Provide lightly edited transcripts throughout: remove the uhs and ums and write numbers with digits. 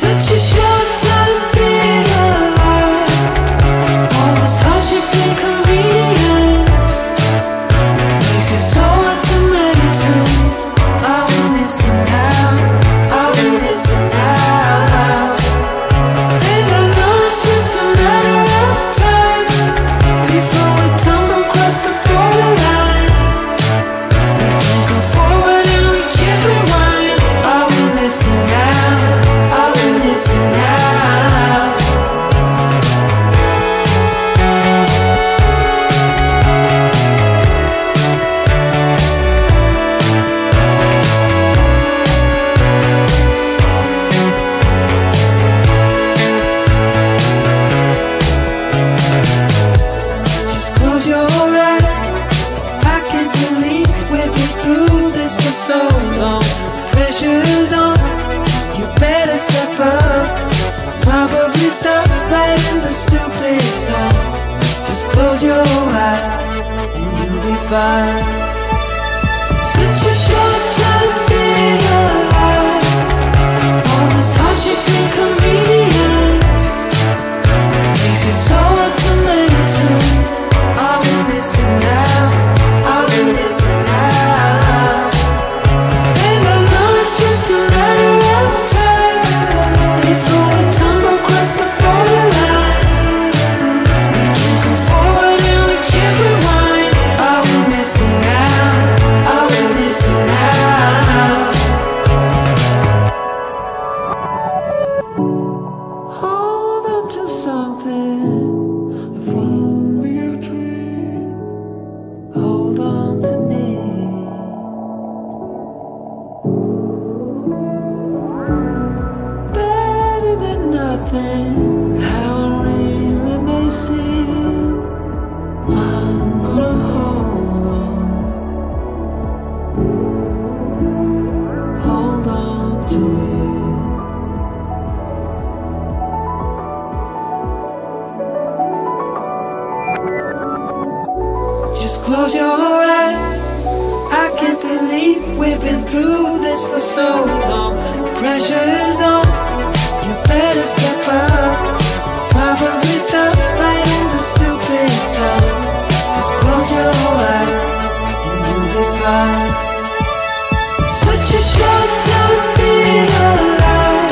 Such a short time being alive. All this hardship and convenience makes it so hard to make sense. Are we missing out? Are we missing out? And I know it's just a matter of time before we tumble across the borderline. We can't go forward and we can't rewind. Are we missing out? Are we missing out? Just close your eyes. I can't believe we've been through this for so long. Pressure's on. You better step up. Probably stop playing the stupid song. Just close your eyes and you'll be fine. Such a short time being alive. All this hardship and convenience makes it so hard to make sense. Are we missing out? Are we missing out? And I know it's just a matter of time before we tumble across the borderline. We can't go forward and we can't rewind. Are we missing out? Are we missing out? Hold on to something, if only a dream. Hold on to me. Better than nothing, how it really may seem. I'm gonna hold on to you. Just close your eyes. I can't believe we've been through this for so long. Pressure is on. You better step up. Probably stop playing the stupid song. Just close your eyes and you'll be fine. Such a short time being alive.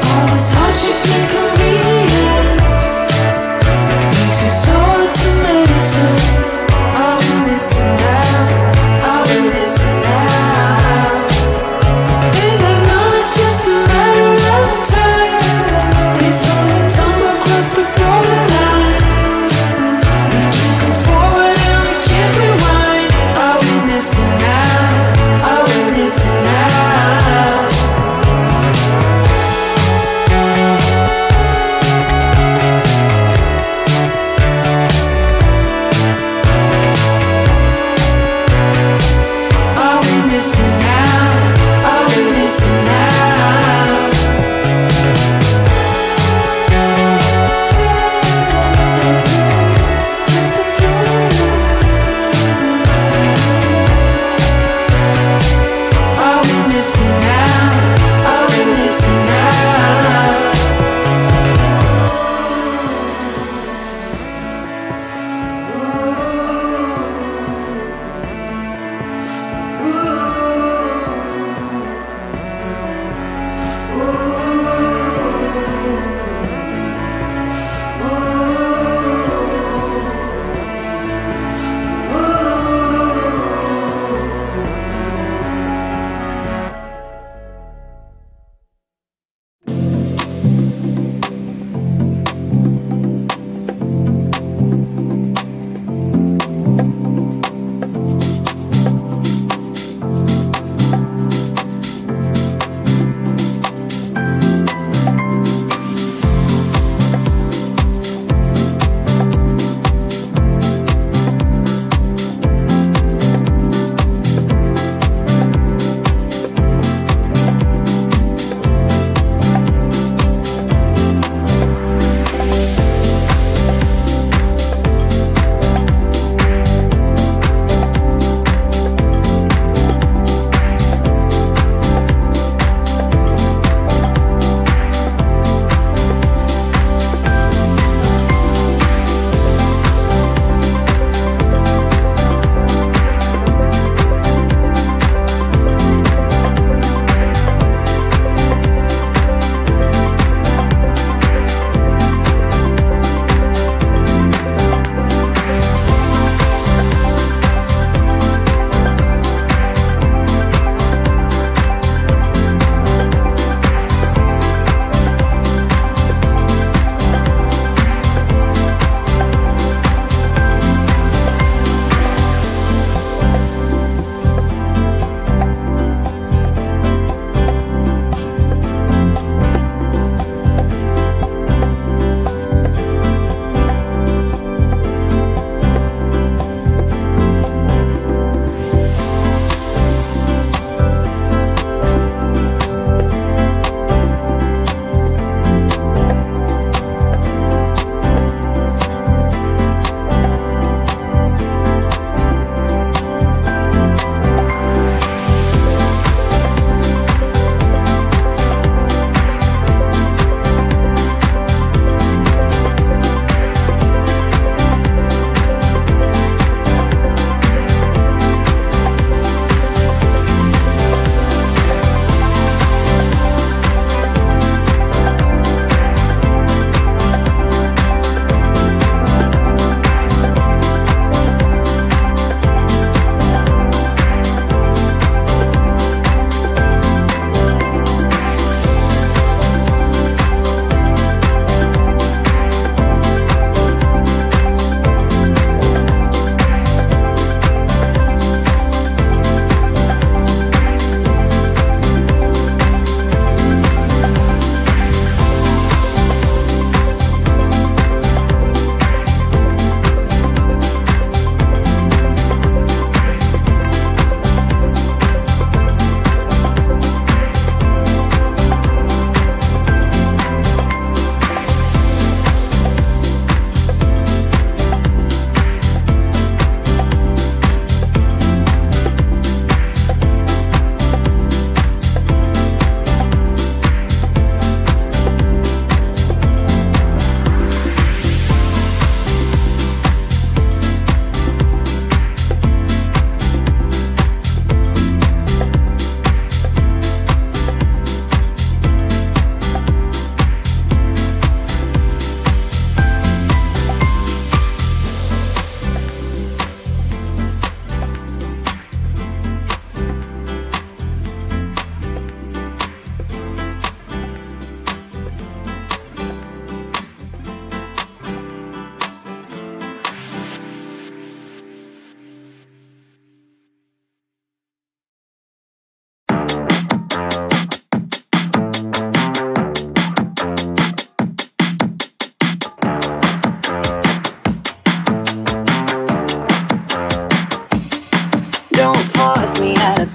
All this hardship and convenience makes it so hard to make sense. Are we missing out? Are we missing out? And I know it's just a matter of time before we tumble across the borderline.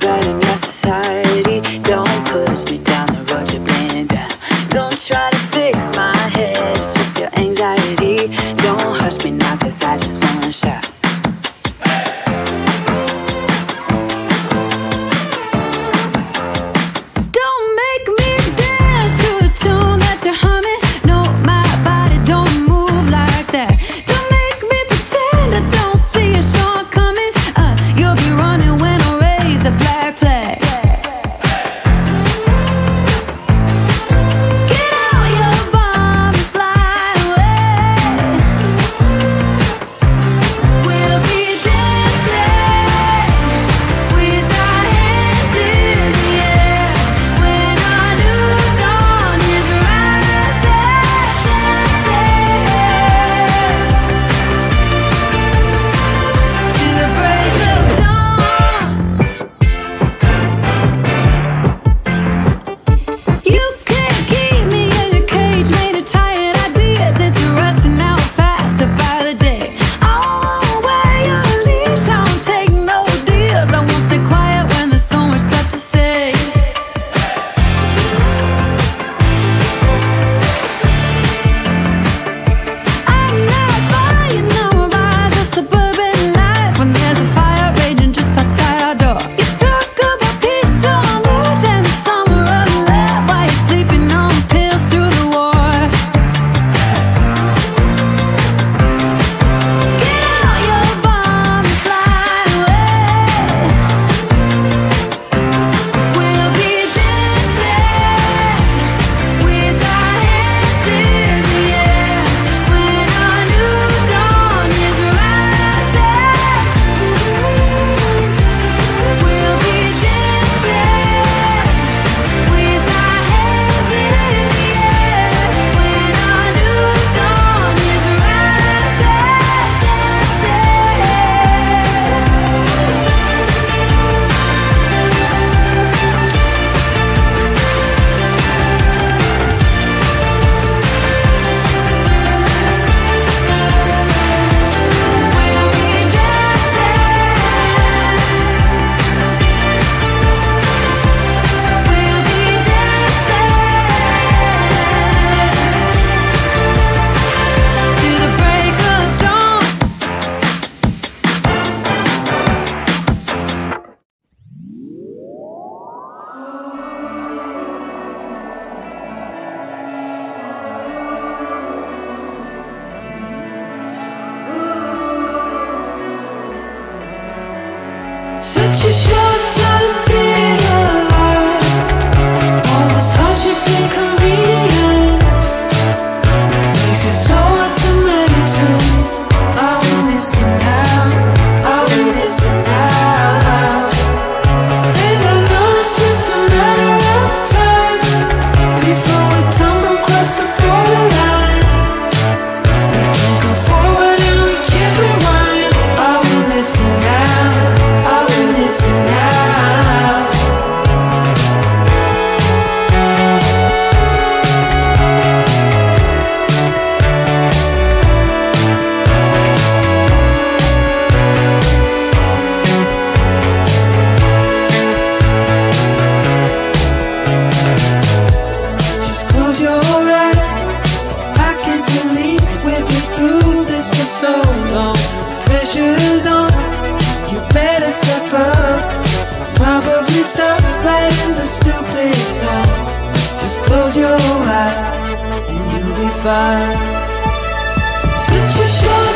but in your society, don't push me down the road you're bleeding down. Don't try to fix my head, it's just your anxiety. Don't hush me now, cause I just wanna shout. Such a short time being alive, all this hardship and convenience makes it so hard to maintain. Are we missing out? Are we missing out? And I know it's just a matter of time before we tumble across the borderline. We can't go forward and we can't rewind. Are we missing out? Are we missing out? Just close your eyes. I can't believe we've been through this for so long. Pressure's on. You better step up. Probably stop playing the stupid song. Just close your eyes and you'll be fine. Such a short